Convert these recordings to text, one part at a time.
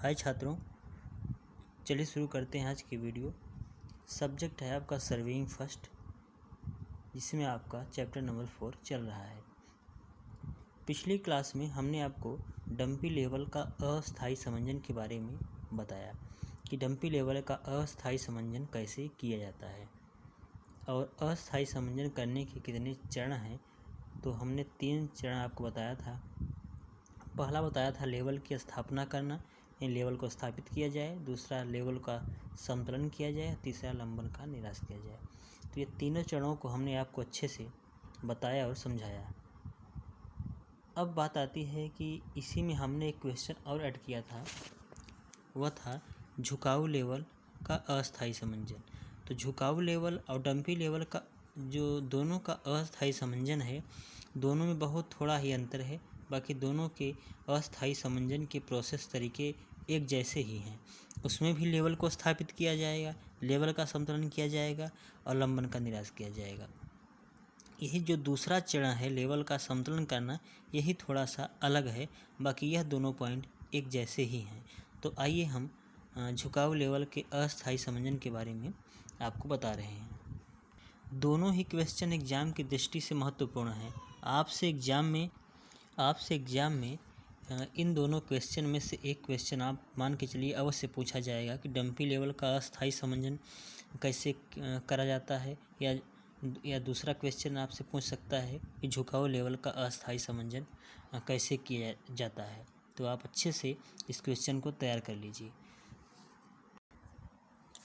हाय छात्रों, चलिए शुरू करते हैं आज की वीडियो। सब्जेक्ट है आपका सर्वेइंग फर्स्ट, जिसमें आपका चैप्टर नंबर 4 चल रहा है। पिछली क्लास में हमने आपको डंपी लेवल का अस्थायी समंजन के बारे में बताया कि डंपी लेवल का अस्थायी समंजन कैसे किया जाता है और अस्थायी समंजन करने के कितने चरण हैं। तो हमने 3 चरण आपको बताया था। पहला बताया था लेवल की स्थापना करना, लेवल को स्थापित किया जाए। दूसरा लेवल का संतुलन किया जाए। तीसरा लंबन का निराश किया जाए। तो ये तीनों चरणों को हमने आपको अच्छे से बताया और समझाया। अब बात आती है कि इसी में हमने एक क्वेश्चन और ऐड किया था, वह था झुकाऊ लेवल का अस्थायी समंजन। तो झुकाऊ लेवल और डंपी लेवल का जो दोनों का अस्थायी समंजन है, दोनों में बहुत थोड़ा ही अंतर है। बाकी दोनों के अस्थायी समंजन के प्रोसेस तरीके एक जैसे ही हैं। उसमें भी लेवल को स्थापित किया जाएगा, लेवल का संतुलन किया जाएगा और लंबन का निराश किया जाएगा। यही जो दूसरा चरण है लेवल का संतुलन करना, यही थोड़ा सा अलग है। बाकी यह दोनों पॉइंट एक जैसे ही हैं। तो आइए हम झुकाव लेवल के अस्थायी समंजन के बारे में आपको बता रहे हैं। दोनों ही क्वेश्चन एग्जाम की दृष्टि से महत्वपूर्ण है। आपसे एग्जाम में इन दोनों क्वेश्चन में से एक क्वेश्चन आप मान के चलिए अवश्य पूछा जाएगा कि डंपी लेवल का अस्थायी समंजन कैसे करा जाता है, या दूसरा क्वेश्चन आपसे पूछ सकता है कि झुकाव लेवल का अस्थायी समंजन कैसे किया जाता है। तो आप अच्छे से इस क्वेश्चन को तैयार कर लीजिए।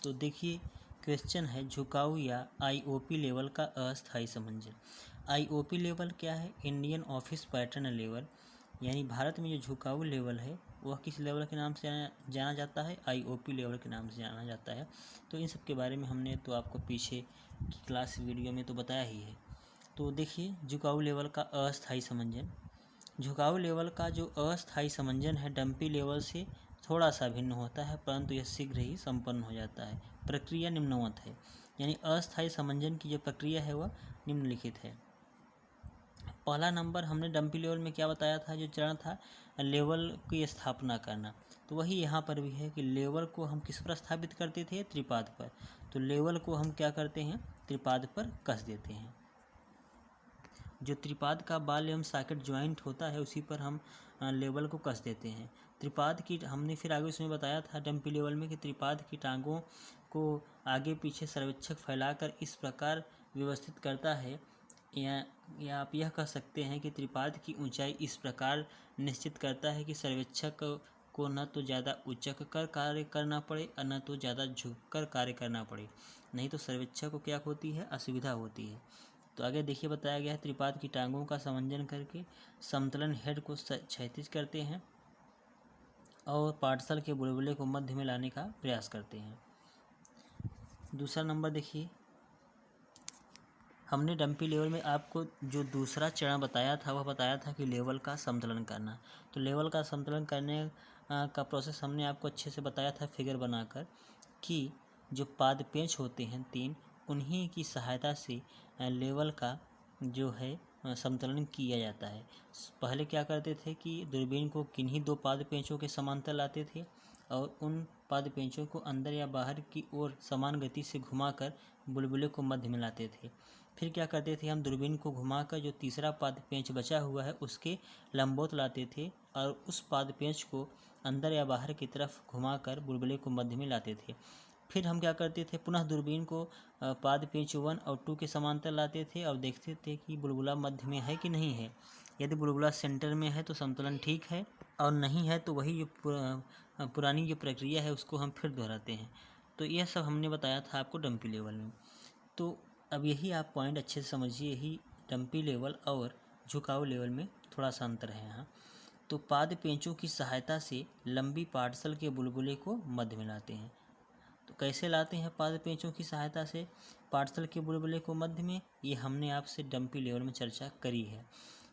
तो देखिए, क्वेश्चन है झुकाव या आईओपी लेवल का अस्थायी समंजन। आईओपी लेवल क्या है? Indian office pattern level. यानी भारत में जो झुकाऊ लेवल है वह किस लेवल के नाम से जाना जाता है? आईओपी लेवल के नाम से जाना जाता है। तो इन सब के बारे में हमने तो आपको पीछे की क्लास वीडियो में तो बताया ही है। तो देखिए, झुकाऊ लेवल का अस्थायी समंजन। झुकाऊ लेवल का जो अस्थायी समंजन है डंपी लेवल से थोड़ा सा भिन्न होता है, परंतु यह शीघ्र ही संपन्न हो जाता है। प्रक्रिया निम्नवत है। यानी अस्थायी समंजन की जो प्रक्रिया है वह निम्नलिखित है। पहला नंबर हमने डंपी लेवल में क्या बताया था? जो चरण था लेवल की स्थापना करना। तो वही यहाँ पर भी है कि लेवल को हम किस पर स्थापित करते थे? त्रिपाद पर। तो लेवल को हम क्या करते हैं? त्रिपाद पर कस देते हैं। जो त्रिपाद का बाल एवं सॉकेट ज्वाइंट होता है उसी पर हम लेवल को कस देते हैं। त्रिपाद की हमने फिर आगे उसमें बताया था डंपी लेवल में कि त्रिपाद की टांगों को आगे पीछे सर्वेक्षक फैलाकर इस प्रकार व्यवस्थित करता है, या आप यह कह सकते हैं कि त्रिपाद की ऊंचाई इस प्रकार निश्चित करता है कि सर्वेक्षक को न तो ज़्यादा उचक कर कार्य करना पड़े और न तो ज़्यादा झुक कर कार्य करना पड़े, नहीं तो सर्वेक्षक को क्या होती है? असुविधा होती है। तो आगे देखिए, बताया गया है त्रिपाद की टांगों का समंजन करके समतलन हेड को क्षैतिज करते हैं और पार्सल के बुलबुले को मध्य में लाने का प्रयास करते हैं। दूसरा नंबर देखिए, हमने डंपी लेवल में आपको जो दूसरा चरण बताया था वह बताया था कि लेवल का समतुलन करना। तो लेवल का समतुलन करने का प्रोसेस हमने आपको अच्छे से बताया था फिगर बनाकर, कि जो पाद पेंच होते हैं 3, उन्हीं की सहायता से लेवल का जो है समतुलन किया जाता है। पहले क्या करते थे कि दूरबीन को किन्हीं 2 पाद पेंचों के समांतर लाते थे और उन पाद पेंचों को अंदर या बाहर की ओर समान गति से घुमाकर बुलबुले को मध्य में लाते थे। फिर क्या करते थे? हम दूरबीन को घुमाकर जो तीसरा पाद पेंच बचा हुआ है उसके लंबवत लाते थे और उस पाद पेंच को अंदर या बाहर की तरफ घुमाकर बुलबुले को मध्य में लाते थे। फिर हम क्या करते थे? पुनः दूरबीन को पाद पेंच 1 और 2 के समांतर लाते थे और देखते थे कि बुलबुला मध्य में है कि नहीं है। यदि बुलबुला सेंटर में है तो संतुलन ठीक है, और नहीं है तो वही जो पुरानी जो प्रक्रिया है उसको हम फिर दोहराते हैं। तो यह सब हमने बताया था आपको डंपी लेवल में। तो अब यही आप पॉइंट अच्छे से समझिए, यही डंपी लेवल और झुकाव लेवल में थोड़ा सा अंतर है यहाँ। तो पाद पेंचों की सहायता से लंबी पार्सल के बुलबुले को मध्य में लाते हैं। तो कैसे लाते हैं पाद पेंचों की सहायता से पार्सल के बुलबुले को मध्य में? ये हमने आपसे डंपी लेवल में चर्चा करी है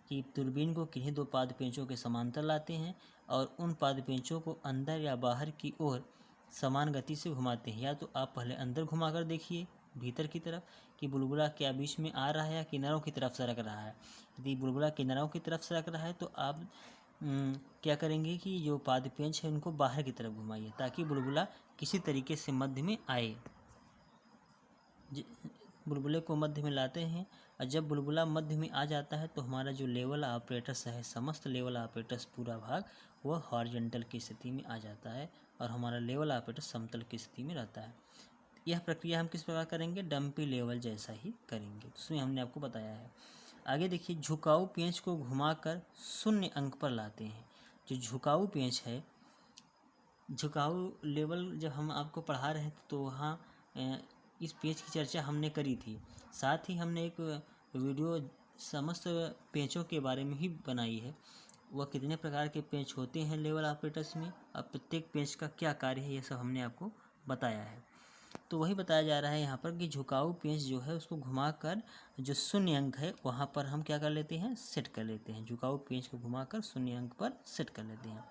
कि दूरबीन को किन्हीं 2 पाद पेंचों के समांतर लाते हैं और उन पाद पेंचों को अंदर या बाहर की ओर समान गति से घुमाते हैं। या तो आप पहले अंदर घुमाकर देखिए भीतर की तरफ कि बुलबुला क्या बीच में आ रहा है या किनारों की तरफ सरक रहा है। यदि बुलबुला किनारों की तरफ सरक रहा है तो आप क्या करेंगे कि जो पाद पेंच है उनको बाहर की तरफ घुमाइए ताकि बुलबुला किसी तरीके से मध्य में आए। बुलबुले को मध्य में लाते हैं और जब बुलबुला मध्य में आ जाता है तो हमारा जो लेवल ऑपरेटर्स है, समस्त लेवल ऑपरेटर्स पूरा भाग वह हॉरिजॉन्टल की स्थिति में आ जाता है और हमारा लेवल ऑपरेटर समतल की स्थिति में रहता है। यह प्रक्रिया हम किस प्रकार करेंगे? डंपी लेवल जैसा ही करेंगे, उसमें हमने आपको बताया है। आगे देखिए, झुकाऊ पेंच को घुमाकर शून्य अंक पर लाते हैं। जो झुकाऊ पेंच है, झुकाऊ लेवल जब हम आपको पढ़ा रहे थे तो वहाँ इस पेंच की चर्चा हमने करी थी। साथ ही हमने एक वीडियो समस्त पेंचों के बारे में ही बनाई है। वह कितने प्रकार के पेंच होते हैं लेवल ऑपरेटर्स में और प्रत्येक पेंच का क्या कार्य है, ये सब हमने आपको बताया है। तो वही बताया जा रहा है यहाँ पर कि झुकाऊ पेंच जो है उसको घुमाकर जो शून्य अंक है वहाँ पर हम क्या कर लेते हैं? सेट कर लेते हैं। झुकाऊ पेंच को घुमाकर शून्य अंक पर सेट कर लेते हैं।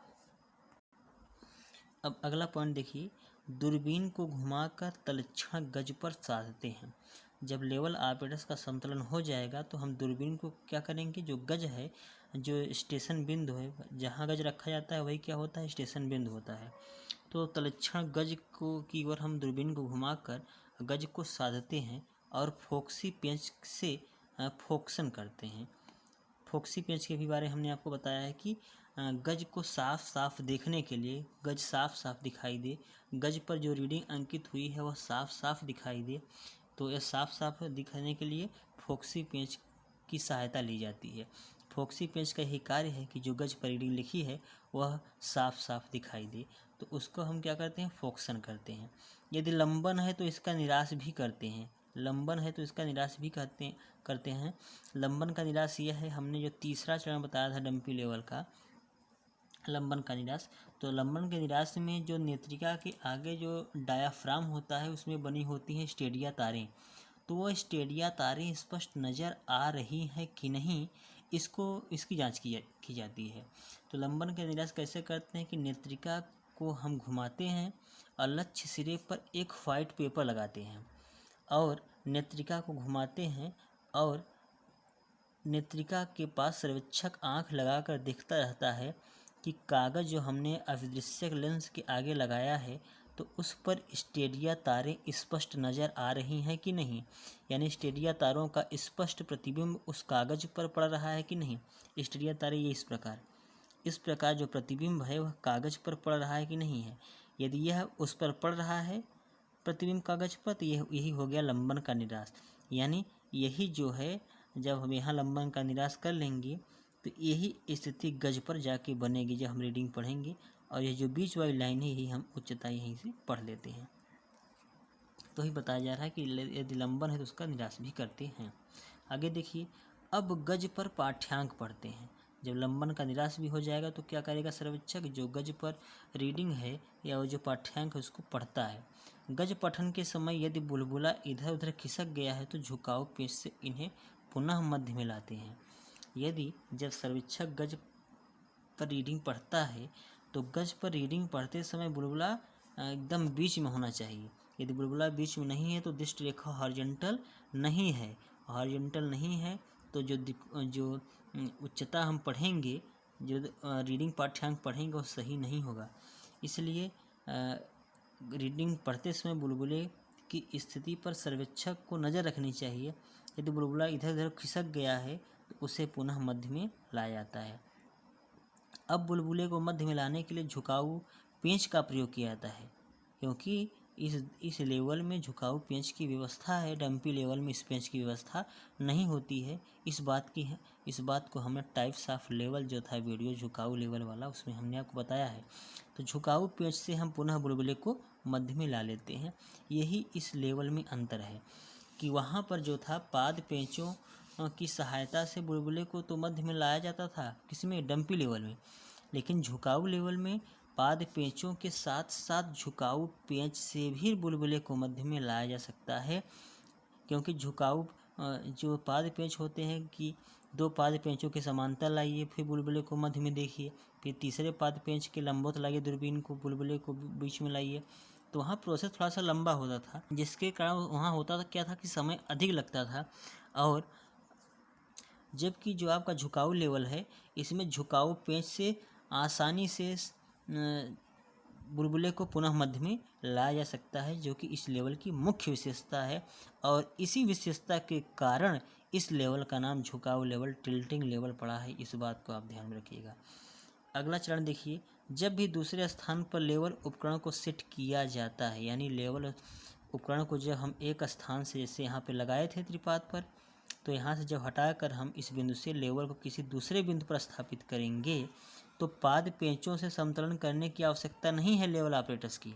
अब अगला पॉइंट देखिए, दूरबीन को घुमाकर तलक्षण गज पर साधते हैं। जब लेवल ऑपरेटर्स का संतुलन हो जाएगा तो हम दूरबीन को क्या करेंगे? जो गज है, जो स्टेशन बिंदु है, जहाँ गज रखा जाता है वही क्या होता है? स्टेशन बिंदु होता है। तो तलक्षण गज को की ओर हम दूरबीन को घुमाकर गज को साधते हैं और फोक्सी पेंच से फोक्सन करते हैं। फोक्सी पेंच के भी बारे हमने आपको बताया है कि गज को साफ साफ देखने के लिए, गज साफ साफ दिखाई दे, गज पर जो रीडिंग अंकित हुई है वह साफ साफ दिखाई दे, तो यह साफ साफ दिखाने के लिए फोक्सी पेंच की सहायता ली जाती है। फोक्सी पेंच का यही कार्य है कि जो गज पर रीडिंग लिखी है वह साफ साफ दिखाई दे, तो उसको हम क्या करते हैं? फोक्सन करते हैं। यदि लंबन है तो इसका निराश भी करते हैं। लंबन है तो इसका निराश भी करते हैं। लंबन का निराश यह है, हमने जो तीसरा चरण बताया था डंपी लेवल का, लंबन का निराश, तो लंबन के निराश में जो नेत्रिका के आगे जो डायाफ्राम होता है उसमें बनी होती हैं स्टेडिया तारें। तो वह स्टेडिया तारें स्पष्ट नज़र आ रही हैं कि नहीं, इसकी जांच की जाती है। तो लंबन के निराश कैसे करते हैं कि नेत्रिका को हम घुमाते हैं और लक्ष्य सिरे पर एक वाइट पेपर लगाते हैं और नेत्रिका को घुमाते हैं और नेत्रिका के पास सर्वेक्षक आंख लगाकर देखता रहता है कि कागज़ जो हमने अभिदृश्यक लेंस के आगे लगाया है तो उस पर स्टेडिया तारें स्पष्ट नज़र आ रही हैं कि नहीं, यानी स्टेडिया तारों का स्पष्ट प्रतिबिंब उस कागज़ पर पड़ रहा है कि नहीं। स्टेडिया तारे ये इस प्रकार जो प्रतिबिंब है वह कागज़ पर पड़ रहा है कि नहीं है। यदि यह उस पर पड़ रहा है प्रतिबिंब कागज़ पर, तो यही हो गया लंबन का निराश। यानी यही जो है, जब हम यहाँ लंबन का निराश कर लेंगे तो यही स्थिति गज पर जाके बनेगी जब हम रीडिंग पढ़ेंगे, और यह जो बीच वाली लाइन है यही हम उच्चता यहीं से पढ़ लेते हैं। तो ही बताया जा रहा है कि यदि लंबन है तो उसका निराश भी करते हैं। आगे देखिए, अब गज पर पाठ्यांक पढ़ते हैं। जब लंबन का निराश भी हो जाएगा तो क्या करेगा सर्वेक्षक? जो गज पर रीडिंग है या वो जो पाठ्यांक है उसको पढ़ता है। गज पठन के समय यदि बुलबुला इधर उधर खिसक गया है तो झुकाव पेंच से इन्हें पुनः मध्य में लाते हैं। यदि जब सर्वेक्षक गज पर रीडिंग पढ़ता है तो गज पर रीडिंग पढ़ते समय बुलबुला एकदम बीच में होना चाहिए। यदि बुलबुला बीच में नहीं है तो दृष्टि रेखा हॉरिजॉन्टल नहीं है। हॉरिजॉन्टल नहीं है तो जो उच्चता हम पढ़ेंगे, जो रीडिंग पाठ्यांक पढ़ेंगे वो सही नहीं होगा। इसलिए रीडिंग पढ़ते समय बुलबुले की स्थिति पर सर्वेक्षक को नज़र रखनी चाहिए। यदि बुलबुला इधर उधर खिसक गया है तो उसे पुनः मध्य में लाया जाता है। अब बुलबुले को मध्य में लाने के लिए झुकाऊ पेंच का प्रयोग किया जाता है, क्योंकि इस लेवल में झुकाऊ पेंच की व्यवस्था है, डंपी लेवल में इस पेंच की व्यवस्था नहीं होती है। इस बात को हमने टाइप्स ऑफ लेवल जो था वीडियो झुकाऊ लेवल वाला, उसमें हमने आपको बताया है। तो झुकाऊ पेंच से हम पुनः बुलबुले को मध्य में ला लेते हैं। यही इस लेवल में अंतर है कि वहाँ पर जो था पाद पेंचों की सहायता से बुलबुले को तो मध्य में लाया जाता था, किसमें? डंपी लेवल में। लेकिन झुकाऊ लेवल में पाद पेंचों के साथ साथ झुकाऊ पेंच से भी बुलबुले को मध्य में लाया जा सकता है, क्योंकि झुकाऊ जो पाद पेंच होते हैं कि दो पाद पेंचों के समांतर लाइए, फिर बुलबुले को मध्य में देखिए, फिर तीसरे पाद पेंच के लंबवत लाइए दूरबीन को, बुलबुले को बीच में लाइए। तो वहाँ प्रोसेस थोड़ा सा लंबा होता था, जिसके कारण वहाँ होता था क्या था कि समय अधिक लगता था और जबकि जो आपका झुकाव लेवल है इसमें झुकाव पेंच से आसानी से बुलबुले को पुनः मध्य में लाया जा सकता है, जो कि इस लेवल की मुख्य विशेषता है। और इसी विशेषता के कारण इस लेवल का नाम झुकाव लेवल, टिल्टिंग लेवल पड़ा है। इस बात को आप ध्यान में रखिएगा। अगला चरण देखिए, जब भी दूसरे स्थान पर लेवल उपकरण को सेट किया जाता है, यानी लेवल उपकरण को जब हम एक स्थान से, जैसे यहाँ पे लगाए थे त्रिपात पर, तो यहाँ से जब हटाकर हम इस बिंदु से लेवल को किसी दूसरे बिंदु पर स्थापित करेंगे तो पाद पेंचों से समतलन करने की आवश्यकता नहीं है लेवल ऑपरेटर्स की।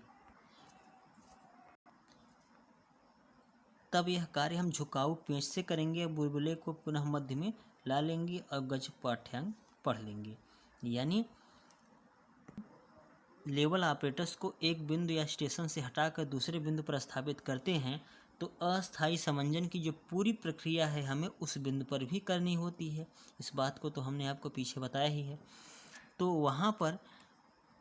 तब यह कार्य हम झुकाव पेंच से करेंगे, बुलबुले को पुनः मध्य में ला लेंगे और गज पाठ्यांक पढ़ लेंगे। यानी लेवल ऑपरेटर्स को एक बिंदु या स्टेशन से हटाकर दूसरे बिंदु पर स्थापित करते हैं तो अस्थायी समंजन की जो पूरी प्रक्रिया है हमें उस बिंदु पर भी करनी होती है। इस बात को तो हमने आपको पीछे बताया ही है। तो वहाँ पर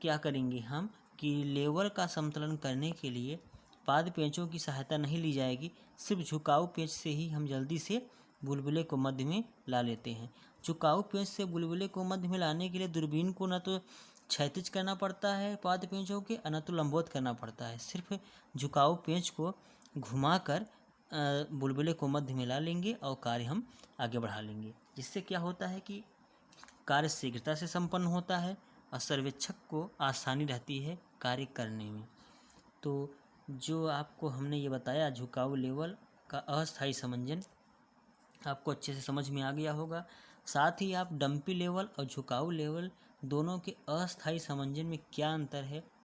क्या करेंगे हम कि लेवल का समतलन करने के लिए पाद पेंचों की सहायता नहीं ली जाएगी, सिर्फ झुकाव पेंच से ही हम जल्दी से बुलबुले को मध्य में ला लेते हैं। झुकाव पेंच से बुलबुले को मध्य में लाने के लिए दूरबीन को न तो क्षैतिज करना पड़ता है पाद पेंचों के, न तो लंबवत करना पड़ता है। सिर्फ झुकाव पेंच को घुमाकर बुलबुले को मध्य में ला लेंगे और कार्य हम आगे बढ़ा लेंगे, जिससे क्या होता है कि कार्य शीघ्रता से संपन्न होता है और सर्वेक्षक को आसानी रहती है कार्य करने में। तो जो आपको हमने ये बताया झुकाव लेवल का अस्थायी समंजन आपको अच्छे से समझ में आ गया होगा। साथ ही आप डंपी लेवल और झुकाव लेवल दोनों के अस्थायी समंजन में क्या अंतर है